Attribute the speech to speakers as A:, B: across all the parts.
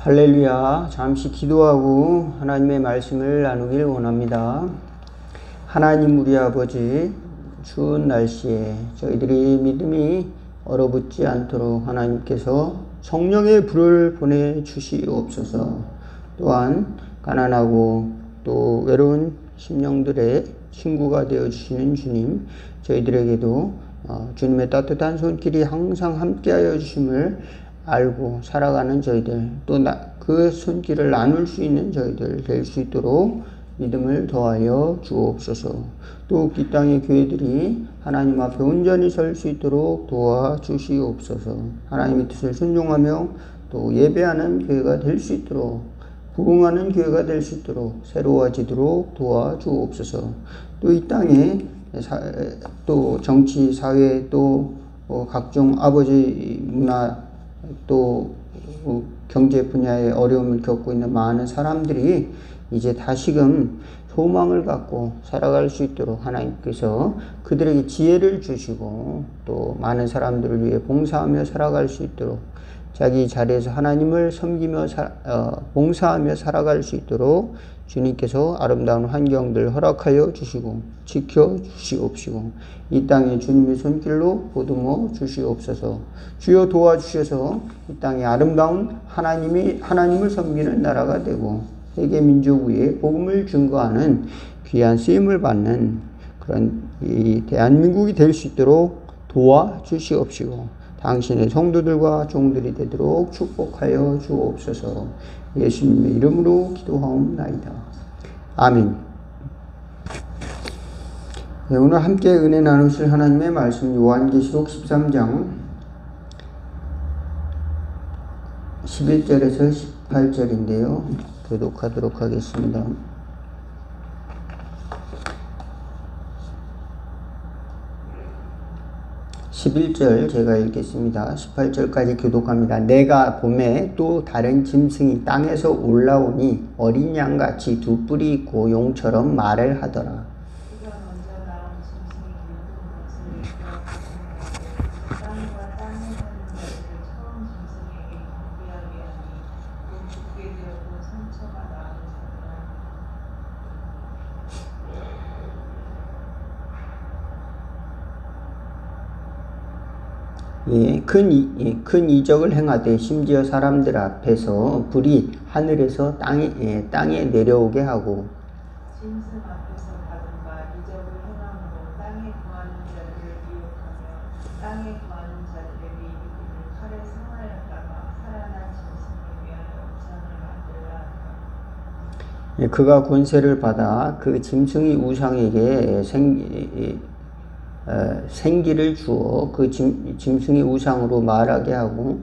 A: 할렐루야. 잠시 기도하고 하나님의 말씀을 나누길 원합니다. 하나님 우리 아버지, 추운 날씨에 저희들이 믿음이 얼어붙지 않도록 하나님께서 성령의 불을 보내주시옵소서. 또한 가난하고 또 외로운 심령들의 친구가 되어주시는 주님, 저희들에게도 주님의 따뜻한 손길이 항상 함께하여 주심을 알고 살아가는 저희들, 또 그 손길을 나눌 수 있는 저희들 될 수 있도록 믿음을 더하여 주옵소서. 또 이 땅의 교회들이 하나님 앞에 온전히 설 수 있도록 도와주시옵소서. 하나님의 뜻을 순종하며 또 예배하는 교회가 될 수 있도록, 부흥하는 교회가 될 수 있도록 새로워지도록 도와주옵소서. 또 이 땅에 또 정치, 사회, 또 각종 아버지 문화, 또 경제 분야의 어려움을 겪고 있는 많은 사람들이 이제 다시금 소망을 갖고 살아갈 수 있도록 하나님께서 그들에게 지혜를 주시고 또 많은 사람들을 위해 봉사하며 살아갈 수 있도록 자기 자리에서 하나님을 섬기며 봉사하며 살아갈 수 있도록 주님께서 아름다운 환경들 허락하여 주시고 지켜 주시옵시고 이 땅에 주님의 손길로 보듬어 주시옵소서. 주여 도와주셔서 이 땅에 아름다운 하나님을 섬기는 나라가 되고 세계 민족 위에 복음을 증거하는 귀한 쓰임을 받는 그런 이 대한민국이 될 수 있도록 도와주시옵시고 당신의 성도들과 종들이 되도록 축복하여 주옵소서. 예수님의 이름으로 기도하옵나이다. 아멘. 네, 오늘 함께 은혜 나누실 하나님의 말씀 요한계시록 13장 11절에서 18절인데요. 교독하도록 하겠습니다. 11절 제가 읽겠습니다. 18절까지 교독합니다. 내가 봄에 또 다른 짐승이 땅에서 올라오니 어린 양같이 두 뿔이 있고 용처럼 말을 하더라. 큰 이적을 행하되 심지어 사람들 앞에서 불이 하늘에서 땅에 내려오게 하고
B: 짐승 앞에서 받은 바 이적을 행함으로 땅에 구하는 자들을 미혹하며 땅에 구하는 자들의 미입을 칼에 상하였다가 살아난 짐승에 위하여 우상을 만들라 하더라.
A: 그가 권세를 받아 그 짐승이 우상에게 생기를 주어 그 짐승이 우상으로 말하게 하고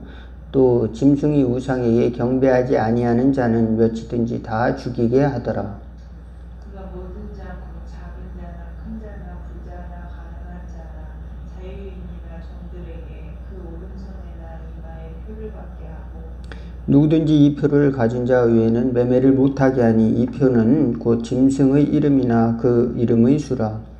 A: 또 짐승이 우상에게 경배하지 아니하는 자는 몇이든지 다 죽이게 하더라.
B: 그가 모든 자 곧 작은 자나 큰 자나 부자나 가난한 자나 자유인이나 종들에게 그 오른손에나 이마에 표를 받게 하고
A: 누구든지 이 표를 가진 자 외에는 매매를 못하게 하니 이 표는 곧 짐승의 이름이나 그 이름의 수라.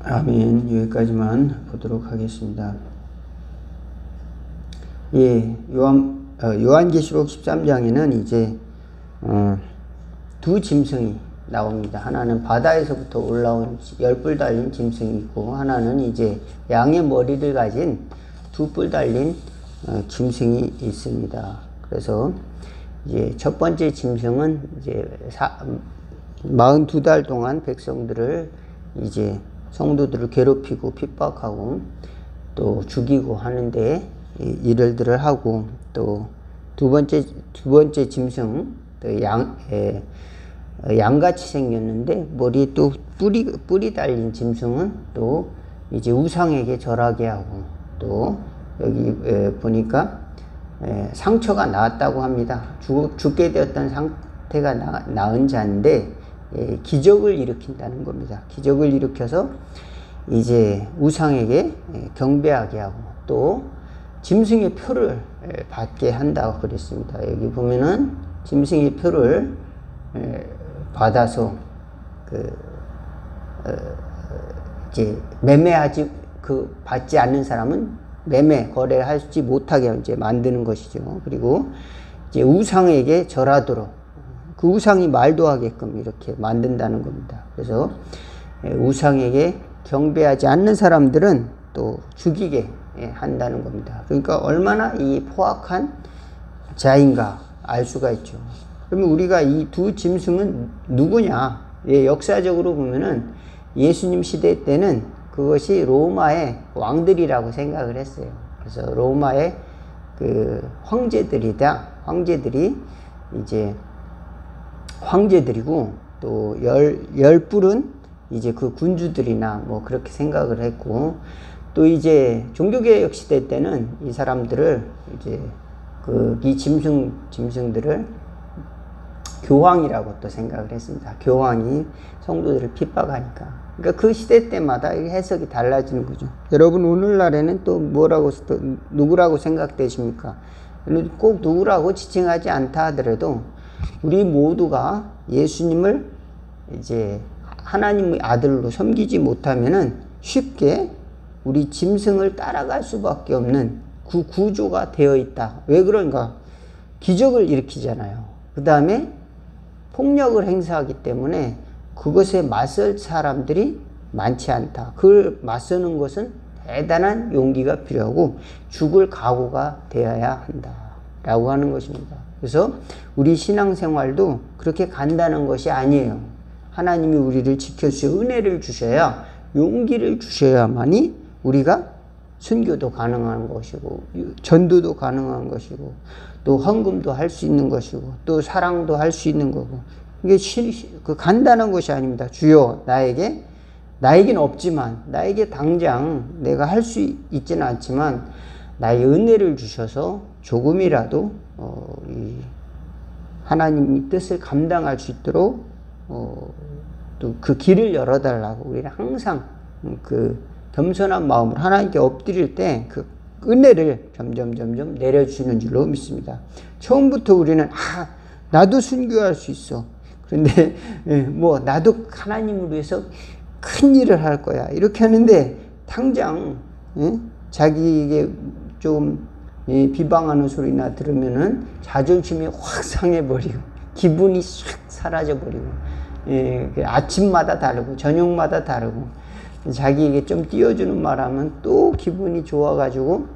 A: 아멘. 여기까지만 보도록 하겠습니다. 예, 요한계시록 13장에는 이제 두 짐승이 나옵니다. 하나는 바다에서부터 올라온 10뿔 달린 짐승이 있고 하나는 이제 양의 머리를 가진 2뿔 달린 짐승이 있습니다. 그래서 이제 첫 번째 짐승은 이제 42달 동안 백성들을 이제 성도들을 괴롭히고 핍박하고 또 죽이고 하는데 일들을 하고 또 두 번째 짐승 양같이 생겼는데 머리에 또 뿔이 달린 짐승은 또 이제 우상에게 절하게 하고 또 여기 보니까 상처가 나았다고 합니다. 죽게 되었던 상태가 나은 자인데 기적을 일으킨다는 겁니다. 기적을 일으켜서 이제 우상에게 경배하게 하고 또 짐승의 표를 받게 한다고 그랬습니다. 여기 보면은 짐승의 표를 받아서 이제 받지 않는 사람은 거래를 하지 못하게 이제 만드는 것이죠. 그리고 이제 우상에게 절하도록 그 우상이 말도 하게끔 이렇게 만든다는 겁니다. 그래서 우상에게 경배하지 않는 사람들은 또 죽이게 한다는 겁니다. 그러니까 얼마나 이 포악한 자인가 알 수가 있죠. 그러면 우리가 이 두 짐승은 누구냐? 역사적으로 보면은 예수님 시대 때는 그것이 로마의 왕들이라고 생각을 했어요. 그래서 로마의 그 황제들이 이제 황제들이고 또 열 뿔은 이제 그 군주들이나 뭐 그렇게 생각을 했고, 또 이제 종교개혁 시대 때는 이 사람들을 이제 이 짐승들을 교황이라고 또 생각을 했습니다. 교황이 성도들을 핍박하니까. 그러니까 그 시대 때마다 해석이 달라지는 거죠. 여러분 오늘날에는 또 누구라고 생각되십니까? 꼭 누구라고 지칭하지 않다 하더라도 우리 모두가 예수님을 이제 하나님의 아들로 섬기지 못하면은 쉽게 우리 짐승을 따라갈 수밖에 없는 그 구조가 되어 있다. 왜 그런가? 기적을 일으키잖아요. 그 다음에 폭력을 행사하기 때문에 그것에 맞설 사람들이 많지 않다. 그걸 맞서는 것은 대단한 용기가 필요하고 죽을 각오가 되어야 한다 라고 하는 것입니다. 그래서 우리 신앙생활도 그렇게 간단한 것이 아니에요. 하나님이 우리를 지켜주셔 은혜를 주셔야, 용기를 주셔야만이 우리가 순교도 가능한 것이고 전도도 가능한 것이고 또 헌금도 할 수 있는 것이고 또 사랑도 할 수 있는 거고, 이게 그 간단한 것이 아닙니다. 주여 나에겐 없지만, 나에게 당장 내가 할 수 있지는 않지만 나의 은혜를 주셔서 조금이라도 이 하나님의 뜻을 감당할 수 있도록 또 그 길을 열어달라고 우리는 항상 그 겸손한 마음으로 하나님께 엎드릴 때 그 은혜를 점점 내려주시는 줄로 믿습니다. 처음부터 우리는 나도 순교할 수 있어. 그런데 뭐 나도 하나님을 위해서 큰 일을 할 거야. 이렇게 하는데 당장 자기에게 좀 비방하는 소리나 들으면은 자존심이 확 상해버리고 기분이 싹 사라져버리고 아침마다 다르고 저녁마다 다르고 자기에게 좀 띄워주는 말하면 또 기분이 좋아가지고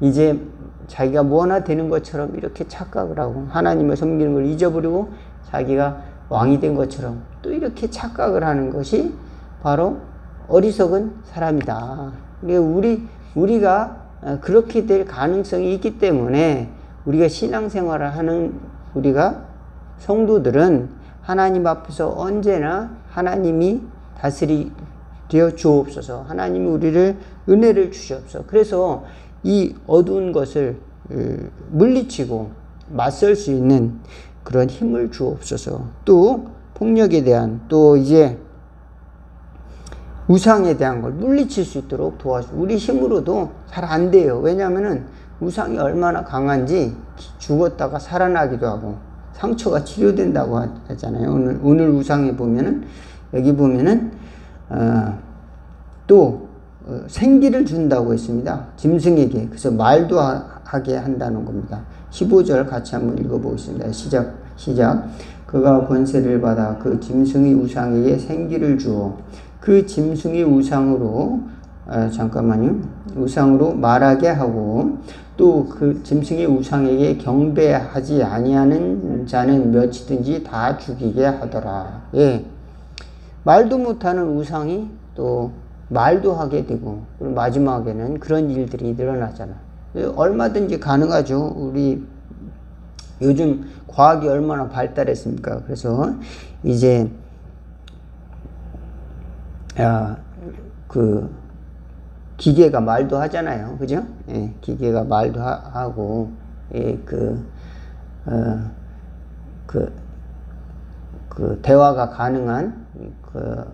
A: 이제 자기가 뭐나 되는 것처럼 이렇게 착각을 하고 하나님을 섬기는 걸 잊어버리고 자기가 왕이 된 것처럼 또 이렇게 착각을 하는 것이 바로 어리석은 사람이다. 우리가 그렇게 될 가능성이 있기 때문에 우리가 신앙생활을 하는 우리가 성도들은 하나님 앞에서 언제나 하나님이 다스리려 주옵소서, 하나님이 우리를 은혜를 주시옵소서. 그래서 이 어두운 것을 물리치고 맞설 수 있는 그런 힘을 주옵소서. 또 폭력에 대한, 또 이제 우상에 대한 걸 물리칠 수 있도록 도와주고, 우리 힘으로도 잘 안 돼요. 왜냐하면은 우상이 얼마나 강한지 죽었다가 살아나기도 하고 상처가 치료된다고 하잖아요. 오늘 우상에 보면은, 여기 보면은 또 생기를 준다고 했습니다. 짐승에게. 그래서 말도 하게 한다는 겁니다. 15절 같이 한번 읽어보겠습니다. 시작. 그가 권세를 받아 그 짐승의 우상에게 생기를 주어 그 짐승의 우상으로 우상으로 말하게 하고 또 그 짐승의 우상에게 경배하지 아니하는 자는 몇이든지 다 죽이게 하더라. 말도 못하는 우상이 또 말도 하게 되고, 그리고 마지막에는 그런 일들이 일어나잖아. 얼마든지 가능하죠. 우리 요즘 과학이 얼마나 발달했습니까? 그래서 이제 그 기계가 말도 하잖아요. 그죠? 기계가 말도 하고 그 대화가 가능한 그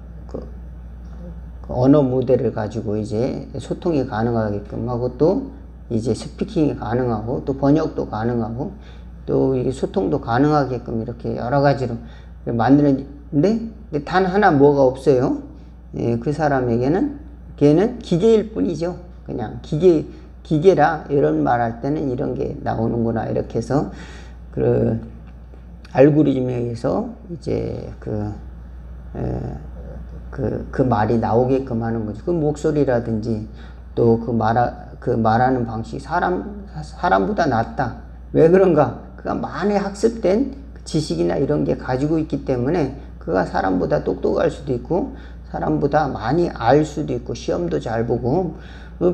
A: 언어 모델을 가지고 이제 소통이 가능하게끔 하고, 또 이제 스피킹이 가능하고 또 번역도 가능하고 또 이게 소통도 가능하게끔 이렇게 여러 가지로 만드는데 단 하나 뭐가 없어요. 그 사람에게는 걔는 기계일 뿐이죠. 그냥 기계라 이런 말할 때는 이런 게 나오는구나 이렇게 해서 그 알고리즘에 의해서 이제 그 말이 나오게끔 하는 거죠. 그 목소리라든지 또 그 말하는 방식이 사람보다 낫다. 왜 그런가? 그가 많이 학습된 지식이나 이런 게 가지고 있기 때문에 그가 사람보다 똑똑할 수도 있고 사람보다 많이 알 수도 있고 시험도 잘 보고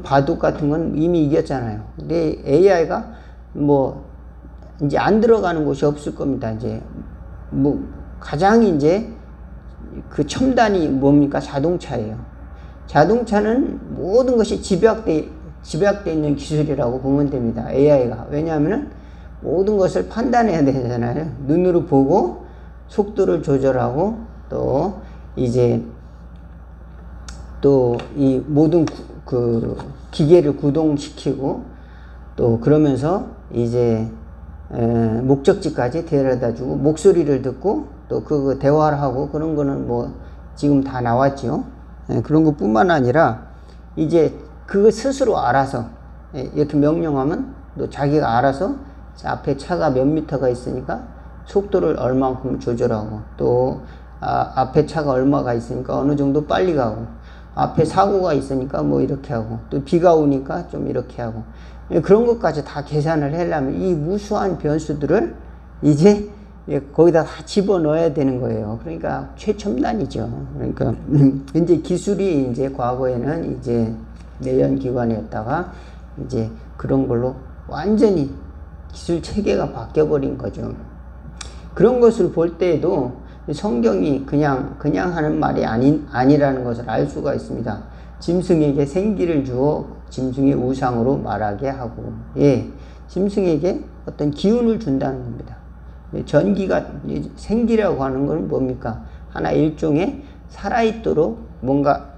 A: 바둑 같은 건 이미 이겼잖아요. 근데 AI가 뭐 이제 안 들어가는 곳이 없을 겁니다. 이제 뭐 가장 이제 그 첨단이 뭡니까? 자동차예요. 자동차는 모든 것이 집약돼 있는 기술이라고 보면 됩니다. AI가. 왜냐하면 모든 것을 판단해야 되잖아요. 눈으로 보고 속도를 조절하고 또 이제 또 이 모든 그 기계를 구동시키고 또 그러면서 이제 목적지까지 데려다주고 목소리를 듣고 또 그 대화를 하고 그런 거는 뭐 지금 다 나왔죠. 그런 것뿐만 아니라 이제 그거 스스로 알아서 이렇게 명령하면 또 자기가 알아서 앞에 차가 몇 미터가 있으니까 속도를 얼마만큼 조절하고 또 앞에 차가 얼마가 있으니까 어느 정도 빨리 가고 앞에 사고가 있으니까 뭐 이렇게 하고 또 비가 오니까 좀 이렇게 하고 그런 것까지 다 계산을 하려면 이 무수한 변수들을 이제 거기다 다 집어넣어야 되는 거예요. 그러니까 최첨단이죠. 그러니까 이제 기술이 이제 과거에는 이제 내연기관이었다가 이제 그런 걸로 완전히 기술 체계가 바뀌어버린 거죠. 그런 것을 볼 때에도 성경이 그냥 하는 말이 아니라는 것을 알 수가 있습니다. 짐승에게 생기를 주어 짐승의 우상으로 말하게 하고, 짐승에게 어떤 기운을 준다는 겁니다. 전기가, 생기라고 하는 건 뭡니까? 하나 일종의 살아있도록 뭔가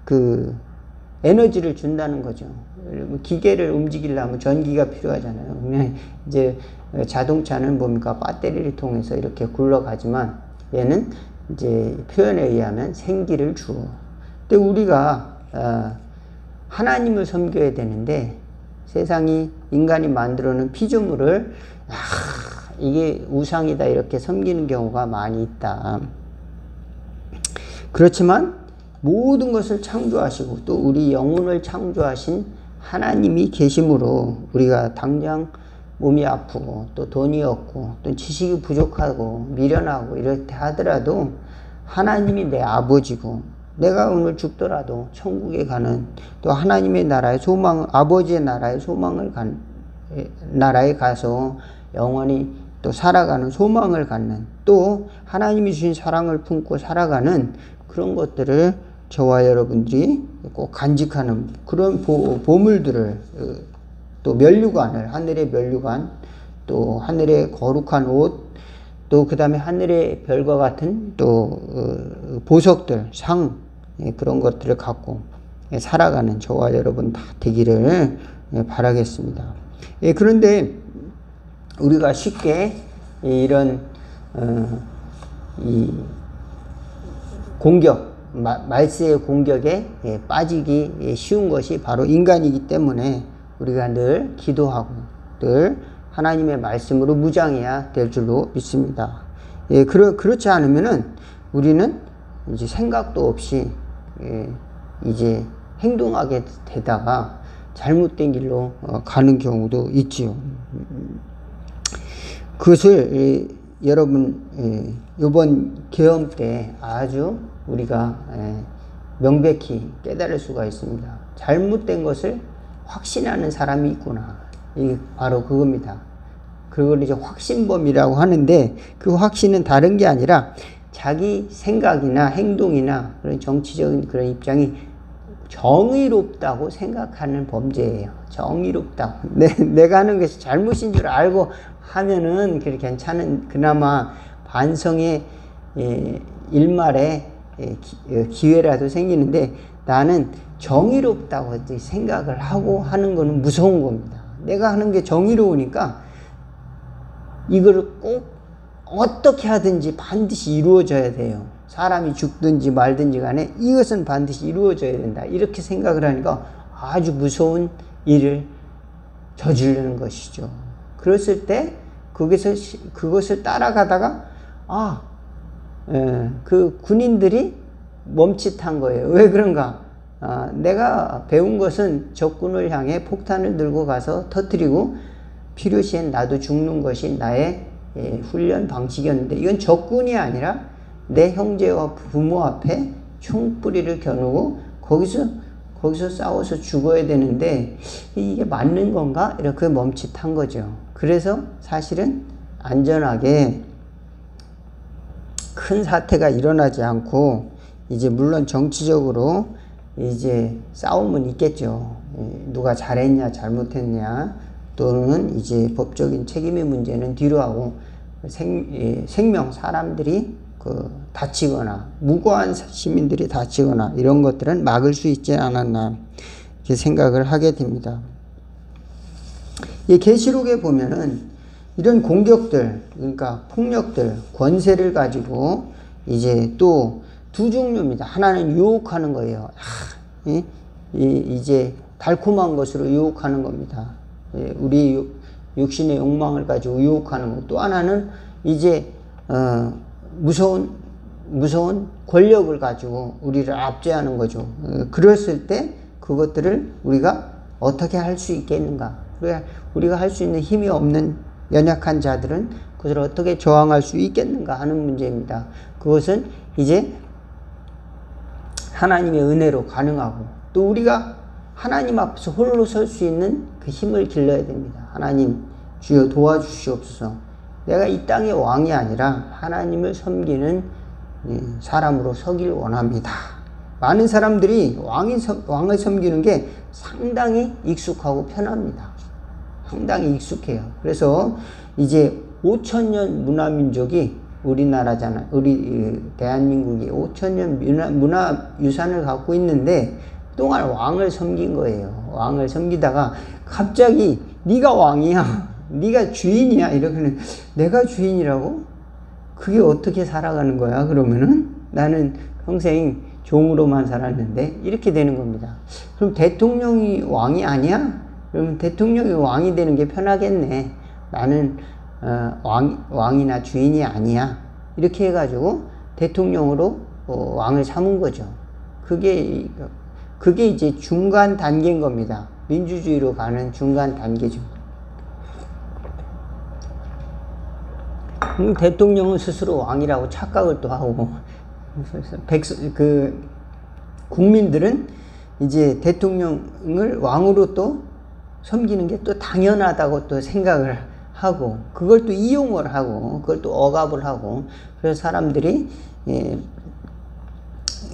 A: 그 에너지를 준다는 거죠. 기계를 움직이려면 전기가 필요하잖아요. 그냥 이제 자동차는 뭡니까? 배터리를 통해서 이렇게 굴러가지만 얘는 이제 표현에 의하면 생기를 주어. 근데 우리가 하나님을 섬겨야 되는데 세상이 인간이 만들어놓은 피조물을 이게 우상이다 이렇게 섬기는 경우가 많이 있다. 그렇지만 모든 것을 창조하시고 또 우리 영혼을 창조하신 하나님이 계심으로 우리가 당장 몸이 아프고 또 돈이 없고 또 지식이 부족하고 미련하고 이렇게 하더라도 하나님이 내 아버지고 내가 오늘 죽더라도 천국에 가는 또 하나님의 나라의 소망, 아버지의 나라의 소망을 나라에 가서 영원히 또 살아가는 소망을 갖는 또 하나님이 주신 사랑을 품고 살아가는 그런 것들을 저와 여러분들이 꼭 간직하는 그런 보물들을 또 면류관을 하늘의 면류관 또 하늘의 거룩한 옷 또 그 다음에 하늘의 별과 같은 또 보석들 상 그런 것들을 갖고 살아가는 저와 여러분 다 되기를 바라겠습니다. 그런데 우리가 쉽게 이런 이 공격 말세의 공격에 빠지기 쉬운 것이 바로 인간이기 때문에 우리가 늘 기도하고 늘 하나님의 말씀으로 무장해야 될 줄로 믿습니다. 그렇지 않으면은 우리는 이제 생각도 없이 이제 행동하게 되다가 잘못된 길로 가는 경우도 있지요. 그것을 여러분 이번 계엄 때 아주 우리가 명백히 깨달을 수가 있습니다. 잘못된 것을 확신하는 사람이 있구나. 이게 바로 그겁니다. 그걸 이제 확신범이라고 하는데 그 확신은 다른 게 아니라 자기 생각이나 행동이나 그런 정치적인 그런 입장이 정의롭다고 생각하는 범죄예요. 정의롭다고. 내가 하는 것이 잘못인 줄 알고 하면은 그렇게 괜찮은 그나마 반성의 일말의 기회라도 생기는데 나는 정의롭다고 생각을 하고 하는 거는 무서운 겁니다. 내가 하는 게 정의로우니까 이거를 꼭 어떻게 하든지 반드시 이루어져야 돼요. 사람이 죽든지 말든지 간에 이것은 반드시 이루어져야 된다. 이렇게 생각을 하니까 아주 무서운 일을 저지르는 것이죠. 그랬을 때 그것을 따라가다가 그 군인들이 멈칫한 거예요. 왜 그런가? 내가 배운 것은 적군을 향해 폭탄을 들고 가서 터뜨리고 필요시엔 나도 죽는 것이 나의 훈련 방식이었는데 이건 적군이 아니라 내 형제와 부모 앞에 총뿌리를 겨누고 거기서 싸워서 죽어야 되는데 이게 맞는 건가? 이렇게 멈칫한 거죠. 그래서 사실은 안전하게 큰 사태가 일어나지 않고 이제 물론 정치적으로 이제 싸움은 있겠죠. 누가 잘했냐 잘못했냐 또는 이제 법적인 책임의 문제는 뒤로 하고 생명 사람들이 다치거나 무고한 시민들이 다치거나 이런 것들은 막을 수 있지 않았나 이렇게 생각을 하게 됩니다. 이 계시록에 보면은 이런 공격들 그러니까 폭력들 권세를 가지고 이제 또 두 종류입니다. 하나는 유혹하는 거예요. 이제 달콤한 것으로 유혹하는 겁니다. 우리 육신의 욕망을 가지고 유혹하는 것. 또 하나는 이제 무서운 권력을 가지고 우리를 압제하는 거죠. 그랬을 때 그것들을 우리가 어떻게 할 수 있겠는가? 우리가 할 수 있는 힘이 없는 연약한 자들은 그것을 어떻게 저항할 수 있겠는가 하는 문제입니다. 그것은 이제 하나님의 은혜로 가능하고 또 우리가 하나님 앞에서 홀로 설 수 있는 그 힘을 길러야 됩니다. 하나님 주여 도와주시옵소서. 내가 이 땅의 왕이 아니라 하나님을 섬기는 사람으로 서길 원합니다. 많은 사람들이 왕을 섬기는 게 상당히 익숙하고 편합니다. 상당히 익숙해요. 그래서 이제 5,000년 문화민족이 우리나라잖아요. 우리 대한민국이 5,000년 문화유산을 갖고 있는데 그동안 왕을 섬긴 거예요. 왕을 섬기다가 갑자기 네가 왕이야, 네가 주인이야 이러면 내가 주인이라고? 그게 어떻게 살아가는 거야? 그러면은 나는 평생 종으로만 살았는데 이렇게 되는 겁니다. 그럼 대통령이 왕이 아니야? 그러면 대통령이 왕이 되는 게 편하겠네. 나는 왕이나 주인이 아니야. 이렇게 해가지고 대통령으로 왕을 삼은 거죠. 그게 이제 중간 단계인 겁니다. 민주주의로 가는 중간 단계죠. 대통령은 스스로 왕이라고 착각을 또 하고, 국민들은 이제 대통령을 왕으로 또 섬기는 게 또 당연하다고 또 생각을 하고, 그걸 또 이용을 하고, 그걸 또 억압을 하고, 그래서 사람들이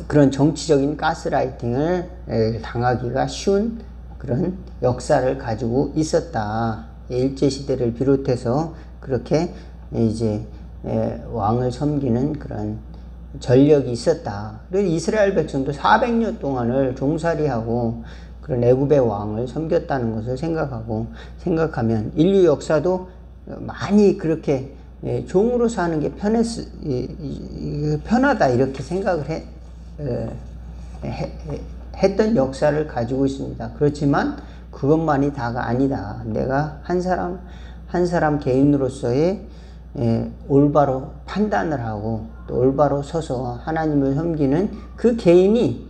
A: 그런 정치적인 가스라이팅을 당하기가 쉬운 그런 역사를 가지고 있었다. 일제시대를 비롯해서 그렇게 이제 왕을 섬기는 그런 전력이 있었다. 그래서 이스라엘 백성도 400년 동안을 종살이하고 그런 애굽의 왕을 섬겼다는 것을 생각하면 인류 역사도 많이 그렇게 종으로 사는 게 편하다 이렇게 생각을 했던 역사를 가지고 있습니다. 그렇지만 그것만이 다가 아니다. 내가 한 사람 개인으로서의 올바로 판단을 하고 또 올바로 서서 하나님을 섬기는 그 개인이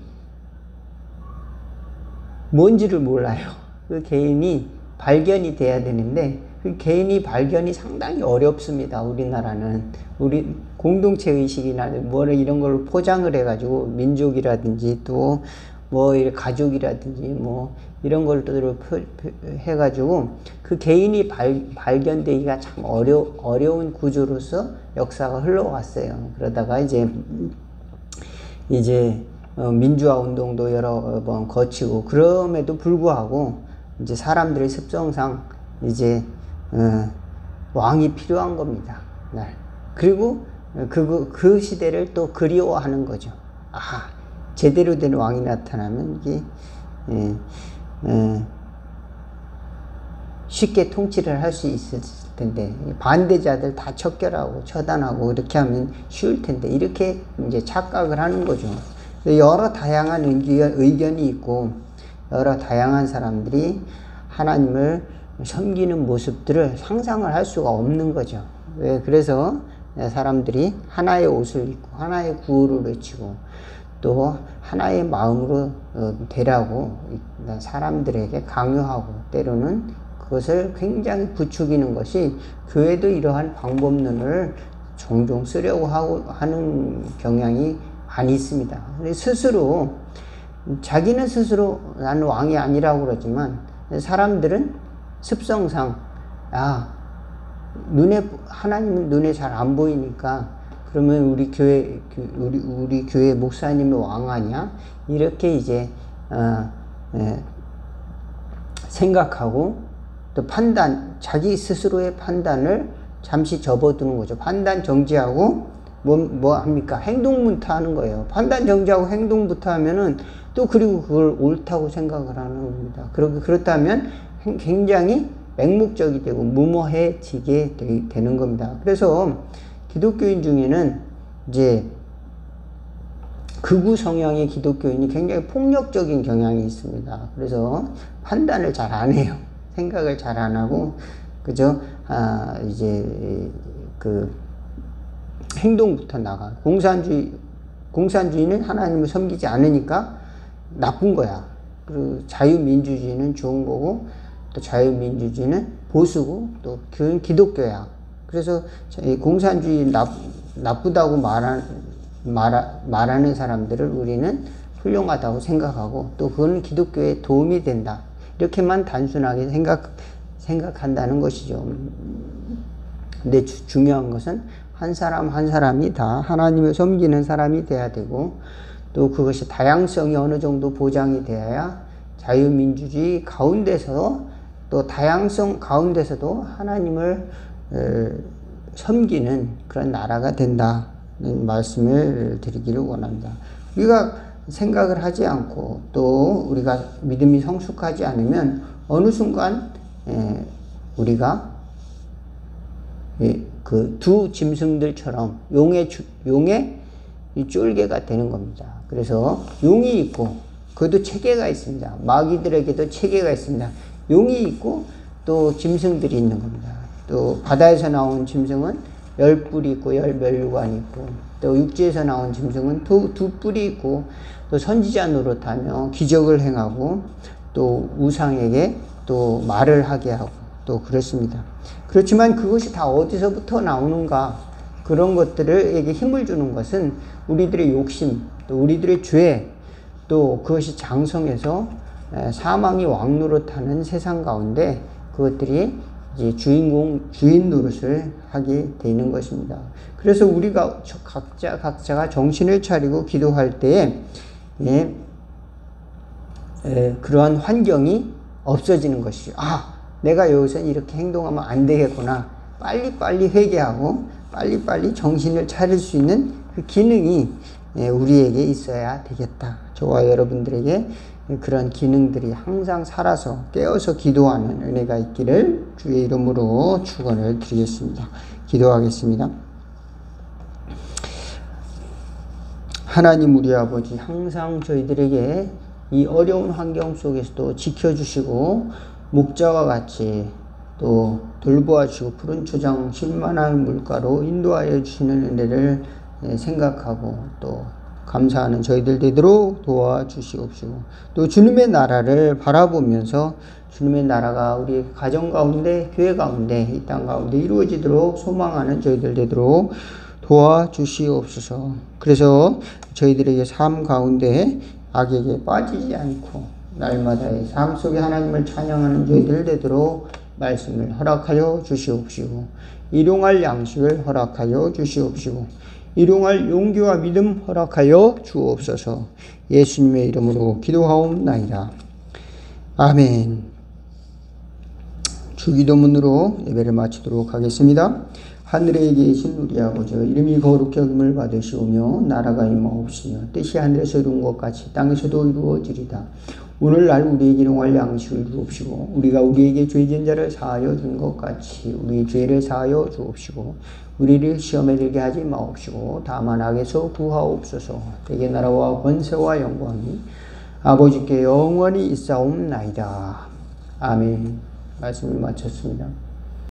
A: 뭔지를 몰라요. 그 개인이 발견이 돼야 되는데 그 개인이 발견이 상당히 어렵습니다. 우리나라는 우리 공동체 의식이나 뭐 이런 걸로 포장을 해가지고 민족이라든지 또 뭐 가족이라든지 뭐 이런 걸로 해가지고 그 개인이 발견되기가 참 어려운 구조로서 역사가 흘러왔어요. 그러다가 이제 민주화 운동도 여러 번 거치고 그럼에도 불구하고 이제 사람들의 습성상 이제 왕이 필요한 겁니다. 그리고 그 시대를 또 그리워하는 거죠. 제대로 된 왕이 나타나면 이게 쉽게 통치를 할 수 있을 텐데, 반대자들 다 척결하고 처단하고 이렇게 하면 쉬울 텐데, 이렇게 이제 착각을 하는 거죠. 여러 다양한 의견이 있고, 여러 다양한 사람들이 하나님을 섬기는 모습들을 상상을 할 수가 없는 거죠. 그래서 사람들이 하나의 옷을 입고, 하나의 구호를 외치고, 또 하나의 마음으로 되라고 사람들에게 강요하고, 때로는 그것을 굉장히 부추기는 것이, 교회도 이러한 방법론을 종종 쓰려고 하는 경향이 많이 있습니다. 스스로, 자기는 스스로 나는 왕이 아니라고 그러지만, 사람들은 습성상, 하나님은 눈에 잘 안 보이니까, 그러면 우리 교회 목사님이 왕 아니야? 이렇게 이제, 생각하고, 또 자기 스스로의 판단을 잠시 접어두는 거죠. 판단 정지하고, 뭐 합니까? 행동부터 하는 거예요. 판단 정지하고 행동부터 하면은, 또 그리고 그걸 옳다고 생각을 하는 겁니다. 그렇다면 굉장히 맹목적이 되고 무모해지게 되는 겁니다. 그래서 기독교인 중에는 이제 극우 성향의 기독교인이 굉장히 폭력적인 경향이 있습니다. 그래서 판단을 잘 안 해요. 생각을 잘 안 하고, 그저 이제 행동부터 나가. 공산주의는 하나님을 섬기지 않으니까 나쁜 거야. 그리고 자유민주주의는 좋은 거고, 또 자유민주주의는 보수고, 또 그건 기독교야. 그래서 공산주의 나쁘다고 말하는 사람들을 우리는 훌륭하다고 생각하고, 또 그거는 기독교에 도움이 된다. 이렇게만 단순하게 생각한다는 것이죠. 근데 중요한 것은 한 사람 한 사람이 다 하나님을 섬기는 사람이 돼야 되고, 또 그것이 다양성이 어느 정도 보장이 되어야 자유민주주의 가운데서, 또 다양성 가운데서도 하나님을 섬기는 그런 나라가 된다는 말씀을 드리기를 원합니다. 우리가 생각을 하지 않고, 또 우리가 믿음이 성숙하지 않으면 어느 순간 우리가 그 두 짐승들처럼 용의 쫄개가 되는 겁니다. 그래서 용이 있고, 그것도 체계가 있습니다. 마귀들에게도 체계가 있습니다. 용이 있고 또 짐승들이 있는 겁니다. 또 바다에서 나온 짐승은 10뿔이 있고 10멸관이 있고, 또 육지에서 나온 짐승은 두 뿔이 있고, 또 선지자 노릇하며 기적을 행하고, 또 우상에게 또 말을 하게 하고, 또 그렇습니다. 그렇지만 그것이 다 어디서부터 나오는가? 그런 것들에게 힘을 주는 것은 우리들의 욕심, 또 우리들의 죄, 또 그것이 장성해서 사망이 왕노릇하는 세상 가운데 그것들이 이제 주인 노릇을 하게 되는 것입니다. 그래서 우리가 각자가 정신을 차리고 기도할 때에 그러한 환경이 없어지는 것이죠. 내가 여기서 이렇게 행동하면 안 되겠구나. 빨리빨리 회개하고 빨리빨리 정신을 차릴 수 있는 그 기능이 우리에게 있어야 되겠다. 저와 여러분들에게 그런 기능들이 항상 살아서 깨어서 기도하는 은혜가 있기를 주의 이름으로 축원을 드리겠습니다. 기도하겠습니다. 하나님 우리 아버지, 항상 저희들에게 이 어려운 환경 속에서도 지켜주시고 목자와 같이 또 돌보아 주시고 푸른 초장 쉴만한 물가로 인도하여 주시는 은혜를 생각하고 또 감사하는 저희들 되도록 도와주시옵시고, 또 주님의 나라를 바라보면서 주님의 나라가 우리 가정 가운데, 교회 가운데, 이 땅 가운데 이루어지도록 소망하는 저희들 되도록 도와주시옵소서. 그래서 저희들에게 삶 가운데 악에게 빠지지 않고 날마다의 삶 속에 하나님을 찬양하는 저희들 되도록 말씀을 허락하여 주시옵시고, 일용할 양식을 허락하여 주시옵시고, 일용할 용기와 믿음 허락하여 주옵소서. 예수님의 이름으로 기도하옵나이다. 아멘. 주기도문으로 예배를 마치도록 하겠습니다. 하늘에 계신 우리 아버지 이름이 거룩히 여김을 받으시오며 나라가 임하옵시며 뜻이 하늘에서 이룬 것 같이 땅에서도 이루어지리다. 오늘날 우리에게 일용할 양식을 주옵시고 우리가 우리에게 죄진 자를 사하여 준 것 같이 우리 죄를 사하여 주옵시고 우리를 시험에 들게 하지 마옵시고 다만 악에서 구하옵소서. 대개 나라와 권세와 영광이 아버지께 영원히 있사옵나이다. 아멘. 말씀을 마쳤습니다.